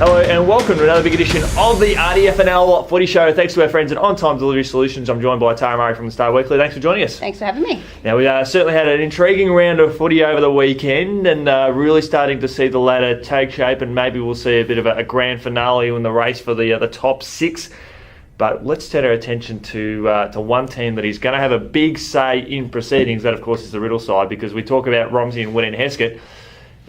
Hello and welcome to another big edition of the RDFNL Footy Show. Thanks to our friends at On Time Delivery Solutions. I'm joined by Tara Murray from the Star Weekly. Thanks for joining us. Thanks for having me. Now, we certainly had an intriguing round of footy over the weekend and really starting to see the ladder take shape, and maybe we'll see a bit of a grand finale in the race for the top six. But let's turn our attention to one team that is going to have a big say in proceedings. That, of course, is the Riddle side, because we talk about Romsey and Woodend Heskett.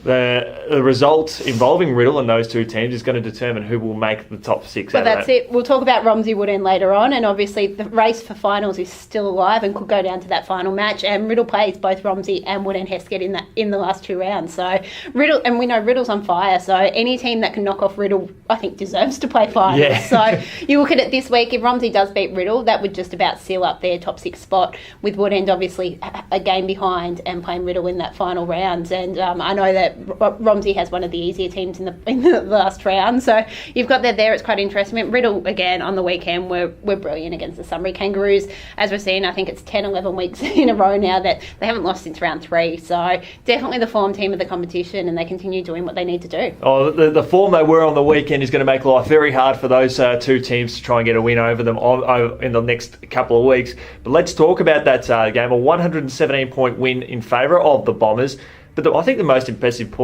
The result involving Riddle and those two teams is going to determine who will make the top six. Well, that's it. We'll talk about Romsey Woodend later on, and obviously the race for finals is still alive and could go down to that final match. And Riddle plays both Romsey and Woodend Heskett in the last two rounds. So Riddle, and we know Riddle's on fire. So any team that can knock off Riddle, I think, deserves to play finals. Yeah. So you look at it this week. If Romsey does beat Riddle, that would just about seal up their top six spot. With Woodend obviously a game behind and playing Riddle in that final round. And I know that Romsey has one of the easier teams in the last round, so you've got that there. It's quite interesting. I mean, Riddle again on the weekend were brilliant against the Sunbury Kangaroos. As we're seeing, I think it's 10-11 weeks in a row now that they haven't lost since round 3, so definitely the form team of the competition, and they continue doing what they need to do. Oh, the form they were on the weekend is going to make life very hard for those two teams to try and get a win over them in the next couple of weeks. But let's talk about that game. A 117-point win in favour of the Bombers. But I think the most impressive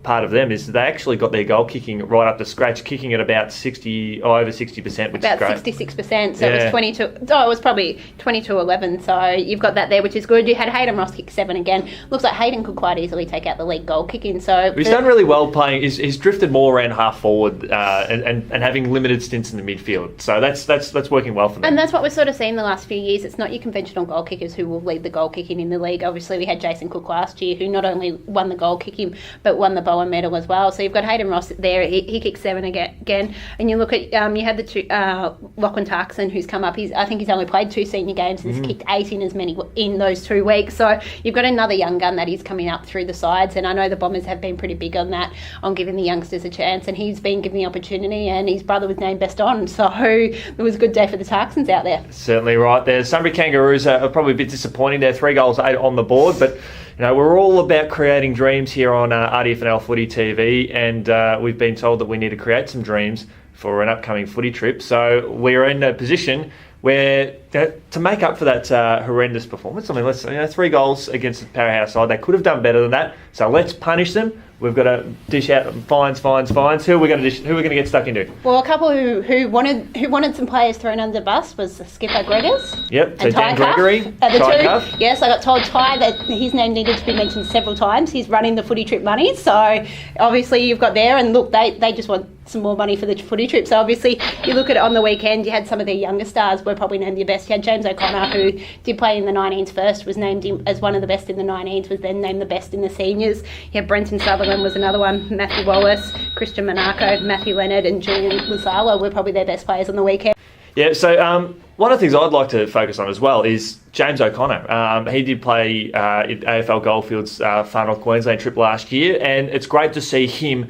part of them is they actually got their goal kicking right up to scratch, kicking at about over 60%, which about is great. 66%, so it was 22. Oh, it was probably 22-11. So you've got that there, which is good. You had Hayden Ross kick 7 again. Looks like Hayden could quite easily take out the league goal kicking. So he's done really well playing. He's drifted more around half forward and having limited stints in the midfield. So that's working well for them. And that's what we've sort of seen the last few years. It's not your conventional goal kickers who will lead the goal kicking in the league. Obviously, we had Jason Cook last year, who not only won the goal kicking but won the Bowen medal as well. So you've got Hayden Ross there. He kicked 7 again. And you look at you had the two Lachlan Tarkson, who's come up. I think he's only played 2 senior games and he's kicked 8 in those 2 weeks. So you've got another young gun that is coming up through the sides. And I know the Bombers have been pretty big on that, on giving the youngsters a chance. And he's been given the opportunity, and his brother was named best on. So it was a good day for the Tarksons out there. Certainly right there. Sunbury Kangaroos are probably a bit disappointing. They're 3 goals 8 on the board, but we're all about creating dreams here on RDFNL Footy TV, and we've been told that we need to create some dreams for an upcoming footy trip. So we're in a position where to make up for that horrendous performance. I mean, let's 3 goals against the powerhouse side. They could have done better than that. So let's punish them. We've got to dish out fines. Who are we going to get stuck into? Well, a couple who wanted some players thrown under the bus was Skipper Gregors. Yep, so and Dan Gregory. The 2. Yes, I got told Ty that his name needed to be mentioned several times. He's running the footy trip money, so obviously you've got there, and look, they just want some more money for the footy trip. So obviously you look at it on the weekend, you had some of their younger stars were probably named your best. You had James O'Connor, who did play in the 19s first, was named as one of the best in the 19s, was then named the best in the seniors. You had Brenton Sutherland was another one, Matthew Wallace, Christian Monaco, Matthew Leonard and Julian Lasala were probably their best players on the weekend. Yeah, so one of the things I'd like to focus on as well is James O'Connor. He did play in AFL Goldfield's Far North Queensland trip last year, and it's great to see him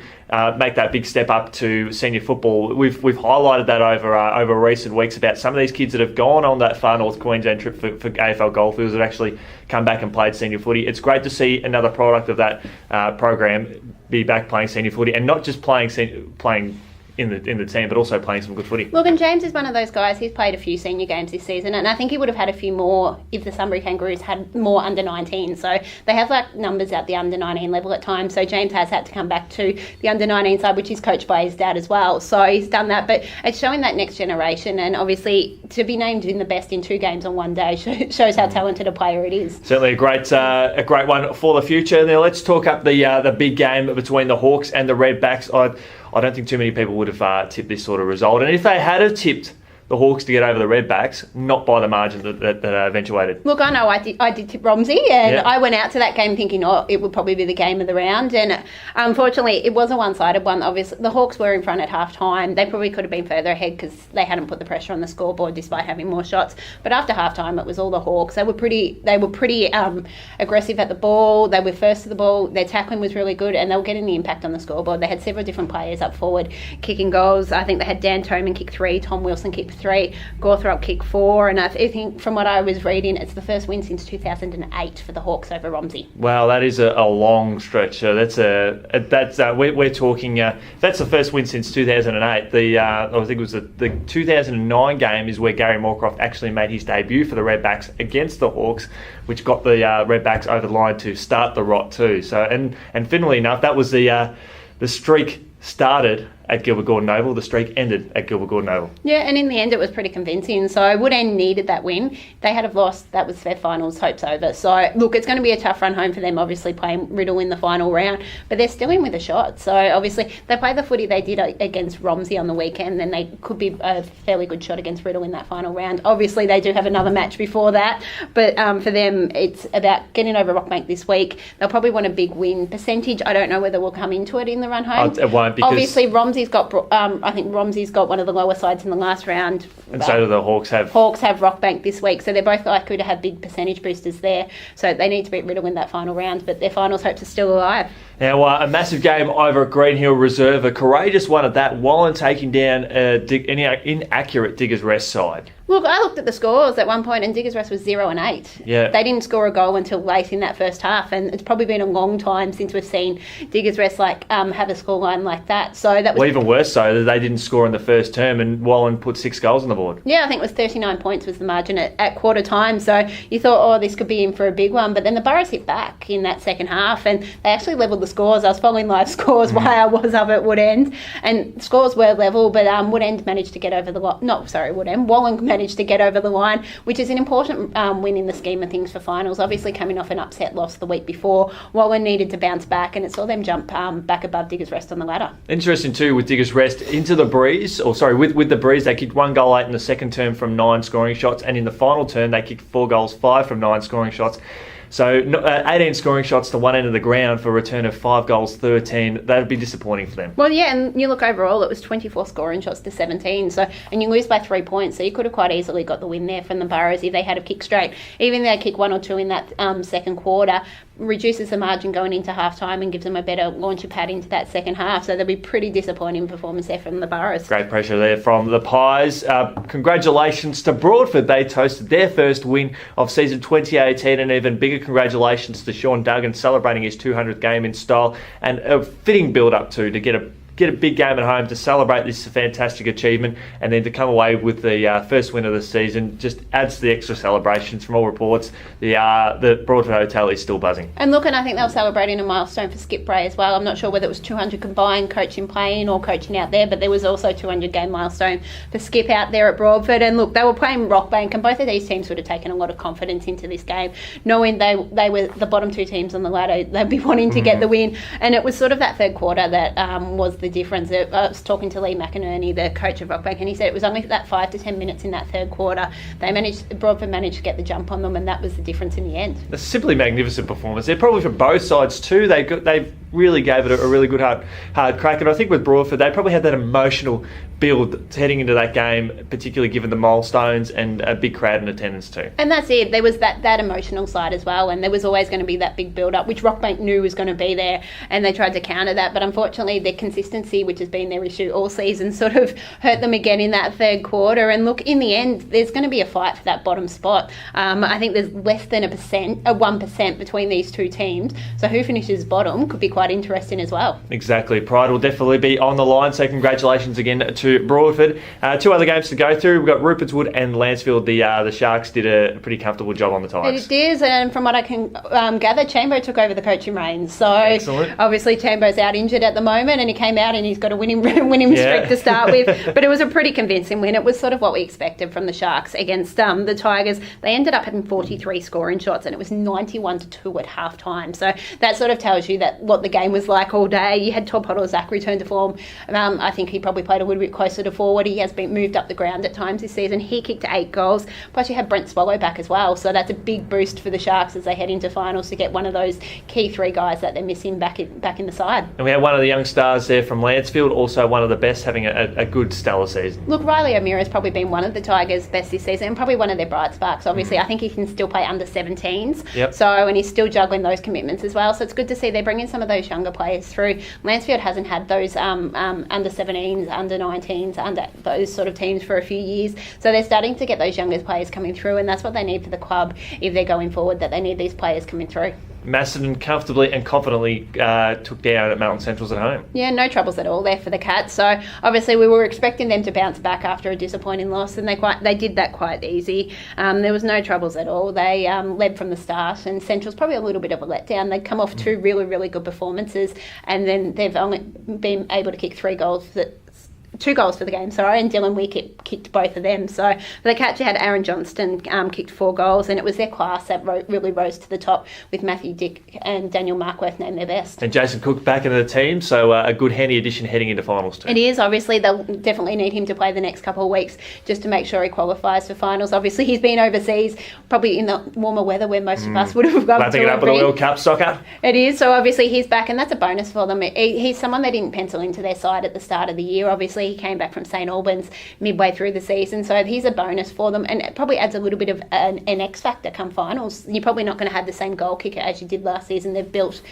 make that big step up to senior football. We've highlighted that over recent weeks about some of these kids that have gone on that Far North Queensland trip for AFL Goldfields that actually come back and played senior footy. It's great to see another product of that program be back playing senior footy, and not just playing in the team, but also playing some good footy. Look, and James is one of those guys. He's played a few senior games this season, and I think he would have had a few more if the Sunbury Kangaroos had more under 19. So they have numbers at the under 19 level at times. So James has had to come back to the under 19 side, which is coached by his dad as well. So he's done that, but it's showing that next generation, and obviously to be named in the best in 2 games on one day shows how talented a player it is. Certainly a great one for the future. Now let's talk up the big game between the Hawks and the Redbacks. I don't think too many people would have tipped this sort of result. And if they had have tipped the Hawks to get over the Redbacks, not by the margin that eventuated. Look, I know I did tip Romsey, and I went out to that game thinking, it would probably be the game of the round. And unfortunately, it was a one-sided one. Obviously, the Hawks were in front at half-time. They probably could have been further ahead because they hadn't put the pressure on the scoreboard despite having more shots. But after half-time, it was all the Hawks. They were pretty aggressive at the ball. They were first to the ball. Their tackling was really good, and they were getting the impact on the scoreboard. They had several different players up forward kicking goals. I think they had Dan Toman kick 3, Tom Wilson kick 3, Gawthorpe kick 4, and I think from what I was reading, it's the first win since 2008 for the Hawks over Romsey. Wow, that is a long stretch. We're talking. That's the first win since 2008. I think it was the 2009 game is where Gary Moorcroft actually made his debut for the Redbacks against the Hawks, which got the Redbacks over the line to start the rot too. So and funnily enough, that was the streak started at Gilbert Gordon Oval. The streak ended at Gilbert Gordon Oval. Yeah, and in the end it was pretty convincing. So Woodend needed that win. They had have lost, that was their finals hopes over. So look, it's going to be a tough run home for them, obviously playing Riddle in the final round, but they're still in with a shot. So obviously they play the footy they did against Romsey on the weekend, then they could be a fairly good shot against Riddle in that final round. Obviously they do have another match before that, but for them it's about getting over Rockbank this week. They'll probably want a big win percentage. I don't know whether we'll come into it in the run home. It won't, because obviously Romsey's got I think Romsey's got one of the lower sides in the last round. And so do the Hawks have. Hawks have Rockbank this week, so they're both likely to have big percentage boosters there. So they need to beat Riddle in that final round, but their finals hopes are still alive. Now, a massive game over at Green Hill Reserve. A courageous one at that, while taking down an inaccurate Diggers Rest side. Look, I looked at the scores at one point and Diggers Rest was 0-8. Yeah. They didn't score a goal until late in that first half, and it's probably been a long time since we've seen Diggers Rest have a scoreline like that. So that was even worse so that they didn't score in the first term and Wallen put 6 goals on the board. Yeah, I think it was 39 points was the margin at quarter time. So you thought, this could be in for a big one, but then the Burrows hit back in that second half and they actually levelled the scores. I was following live scores while I was up at Woodend, and scores were level, but Woodend managed to get over the line. Wallen managed to get over the line, which is an important win in the scheme of things for finals. Obviously coming off an upset loss the week before, Wallen needed to bounce back, and it saw them jump back above Diggers Rest on the ladder. Interesting too with Diggers Rest into the Breeze, with the Breeze, they kicked 1 goal 8 in the second term from 9 scoring shots, and in the final term they kicked 4 goals 5 from 9 scoring shots. So 18 scoring shots to one end of the ground for a return of 5 goals 13. That would be disappointing for them. Well, yeah, and you look overall, it was 24 scoring shots to 17. So, and you lose by 3 points. So you could have quite easily got the win there from the Burrows if they had a kick straight. Even if they kick 1 or 2 in that second quarter, reduces the margin going into half-time and gives them a better launcher pad into that second half. So there'll be pretty disappointing performance there from the Burrows. Great pressure there from the Pies. Congratulations to Broadford. They toasted their first win of season 2018, and even bigger congratulations to Sean Duggan celebrating his 200th game in style, and a fitting build-up to get a big game at home to celebrate this fantastic achievement, and then to come away with the first win of the season just adds to the extra celebrations. From all reports, the Broadford Hotel is still buzzing. And look, and I think they were celebrating a milestone for Skip Bray as well. I'm not sure whether it was 200 combined coaching playing or coaching out there, but there was also 200 game milestone for Skip out there at Broadford. And look, they were playing Rockbank, and both of these teams would have taken a lot of confidence into this game, knowing they were the bottom 2 teams on the ladder. They'd be wanting to get the win, and it was sort of that third quarter that was the difference. I was talking to Lee McInerney, the coach of Rockbank, and he said it was only that 5 to 10 minutes in that third quarter Broadford managed to get the jump on them, and that was the difference in the end. A simply magnificent performance. They're probably from both sides too. They really gave it a really good hard crack, and I think with Broadford they probably had that emotional build heading into that game, particularly given the milestones and a big crowd in attendance too. And that's it. There was that emotional side as well, and there was always going to be that big build-up, which Rockbank knew was going to be there, and they tried to counter that, but unfortunately their consistency, which has been their issue all season, sort of hurt them again in that third quarter. And look, in the end, there's going to be a fight for that bottom spot. I think there's less than 1% between these two teams, so who finishes bottom could be quite interesting as well. Exactly. Pride will definitely be on the line, so congratulations again to Broadford. 2 other games to go through. We've got Rupert's Wood and Lansfield. The Sharks did a pretty comfortable job on the Tigers. It is, and from what I can gather, Chambo took over the coaching reins. So excellent. Obviously Chambo's out injured at the moment, and he came out and he's got a winning streak to start with. But it was a pretty convincing win. It was sort of what we expected from the Sharks against the Tigers. They ended up having 43 scoring shots, and it was 91-2 at half time. So that sort of tells you that what the game was like all day. You had Todd Potter-Zach return to form. I think he probably played a little bit closer to forward. He has been moved up the ground at times this season. He kicked 8 goals. Plus you had Brent Swallow back as well. So that's a big boost for the Sharks as they head into finals to get one of those key 3 guys that they're missing back in the side. And we had one of the young stars there from Lansfield, also one of the best, having a good stellar season. Look, Riley O'Meara has probably been one of the Tigers' best this season, and probably one of their bright sparks. Obviously, I think he can still play under 17s. Yep. So, and he's still juggling those commitments as well. So it's good to see they're bringing some of those younger players through. Lansfield hasn't had those under 17s, under 19s 19s, under those sort of teams for a few years. So they're starting to get those younger players coming through, and that's what they need for the club if they're going forward, that they need these players coming through. Macedon comfortably and confidently took down at Melton Centrals at home. Yeah, no troubles at all there for the Cats. So obviously we were expecting them to bounce back after a disappointing loss, and they did that quite easy. There was no troubles at all. They led from the start, and Central's probably a little bit of a letdown. They'd come off two really, really good performances, and then they've only been able to kick 2 goals for the game, and Dylan Weir kicked both of them. So for the Cats, you had Aaron Johnston kicked 4 goals, and it was their class that really rose to the top, with Matthew Dick and Daniel Markworth named their best. And Jason Cook back into the team, so a good handy addition heading into finals too. It is. Obviously, they'll definitely need him to play the next couple of weeks just to make sure he qualifies for finals. Obviously, he's been overseas, probably in the warmer weather where most of us would have gone to. Lapping it up with the World Cup soccer. It is. So obviously he's back, and that's a bonus for them. He's someone they didn't pencil into their side at the start of the year. Obviously, he came back from St Albans midway through the season, so he's a bonus for them, and it probably adds a little bit of an X factor come finals. You're probably not going to have the same goal kicker as you did last season. They've built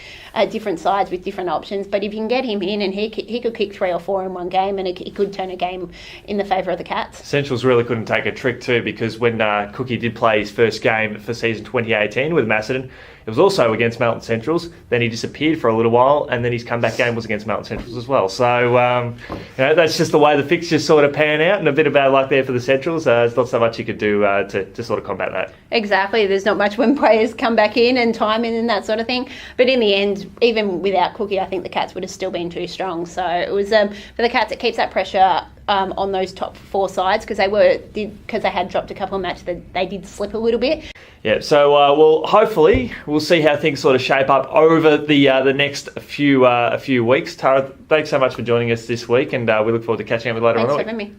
different sides with different options, but if you can get him in, and he could kick 3 or 4 in one game, and he could turn a game in the favour of the Cats. Centrals really couldn't take a trick too, because when Cookie did play his first game for season 2018 with Macedon, it was also against Melton Centrals. Then he disappeared for a little while, and then his comeback game was against Melton Centrals as well. So that's just the way the fixtures sort of pan out, and a bit of bad luck there for the Centrals. There's not so much you could do to sort of combat that. Exactly. There's not much when players come back in and time in and that sort of thing. But in the end, even without Cookie, I think the Cats would have still been too strong. So it was for the Cats, it keeps that pressure on those top 4 sides, because they had dropped a couple of matches that they did slip a little bit. Yeah, so hopefully we'll see how things sort of shape up over the next few weeks. Tara, thanks so much for joining us this week, and we look forward to catching up with you later on. Thanks for having me.